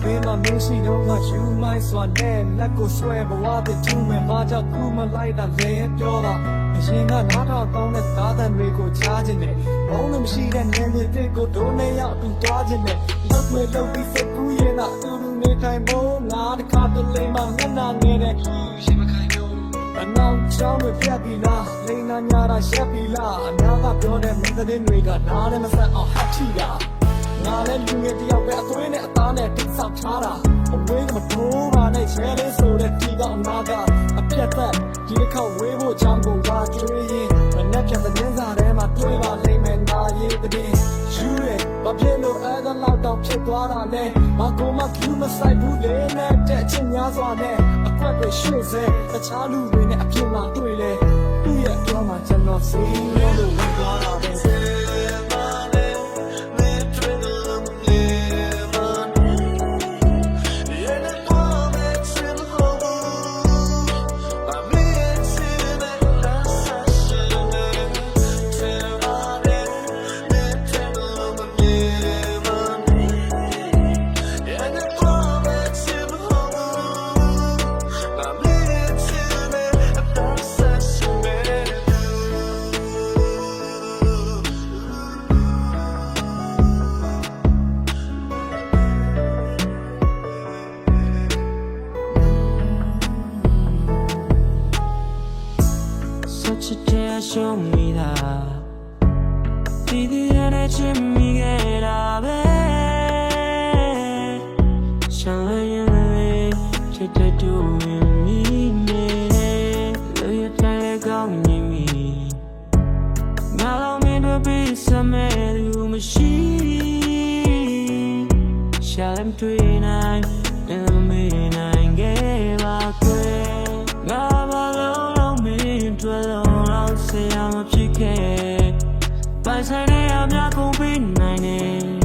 Bema Messi don't want you my swan then let go swear but what the two men maja kuma like that layပြောတာအရင်ကနားထောင်ကောင်းတဲ့သားသမီးကိုချားခြင်းနဲ့ဘုံလုံးမရှိတဲ့နေနေတဲ့ကိုဒိုးနေရောက်တူသွားခြင်းနဲ့လောက်ွယ်လောက်ပြီးစိတ်ကူးရင်တော့သူလူနေထိုင်ဖို့ငါတခါတလေမှမျက်နှာငယ်တဲ့ရှိမခိုင်လို့အနောက်ချောင်းတွေပြတ်ပြီလားလိန်နာညာတာရှက်ပြီလားအများကပြောတဲ့မင်းသတင်းတွေကနားနဲ့မဆက်အောင်ဟတ်ချီတာငါလည်းလူငယ်တယောက်ပဲအသွေးနဲ့အသားနဲ့တိတ်ဆောက်ထားတာအဝေးကမထိုးပါနဲ့ချဲလေးဆိုတဲ့ဒီကအနာကအပြတ်သက်ဒီတစ်ခေါက်ဝေးဖို့ချောင်းကုန်ပါကျွေးရင်မနဲ့ပြန်တဲ့င်းစားထဲမှာတွေးပါလိမ့်မယ်နာရေးတဲ့ယူရဲဘာဖြစ်လို့အဲ့ဒါလောက်တော့ဖြစ်သွားတာလဲဘာကိုမှကျူးမဆိုင်ဘူးလေနဲ့တဲ့အချင်းများစွာနဲ့အကွက်တွေရွှေ့စေတခြားလူတွေနဲ့အပြင်မှာတွေ့လေသူ့ရဲ့ပြောမှကျွန်တော်စီးလို့ဝင်သွားတာပဲshow me that Didi ane chimmi gera be Shine chete do me me Lo ya try gong ni me Malo me do be some lu machine Shalem twin I and me nine gave a queen Gabalo me twelve Say I'm a chicken By side I'm not gonna be 90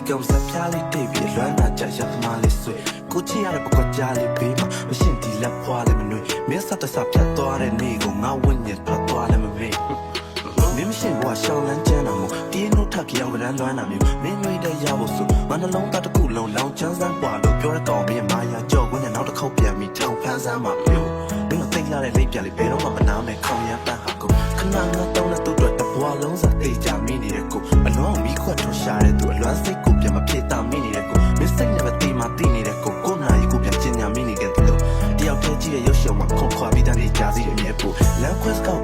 Come sa piali baby rana cha ya mali swe ko chi ya ba ko ja le be ma ma shin di la phwa le ma nwe me sa ta sa phat twa de ni ko nga win ye phat twa le ma me me ma shin bwa shaw lan chan na mo ti no thak yaw ga dan lwan na myo me nwe de ya bo su ma na long ta ta ku long long chan san bwa lo pyo de kaw me ma ya jaw ko ne naw ta khau pyan mi thau phan san ma pyo me ma think la de lai pyan le be do ma ma na me khong ya pan ha ko khana na tong na tu twat ta bwa long sa te ja mi ni de ko a lon mi khwat tho sha de tu a lwan sai koပြန်မဖြစ်တာမိနေတဲ့ကိုမစ်စိတ်နဲ့မတိမတိနေတဲ့ကိုနာရီကိုပြန်ကျင်ညာမိနေတဲ့သူတို့တယောက်တည်းကြည့်တဲ့ရုပ်ရှင်မှာခုန်ခွာပြီးတန်းနေကြာစီရဲ့အမြဲပို့လမ်းခွဲစကောက်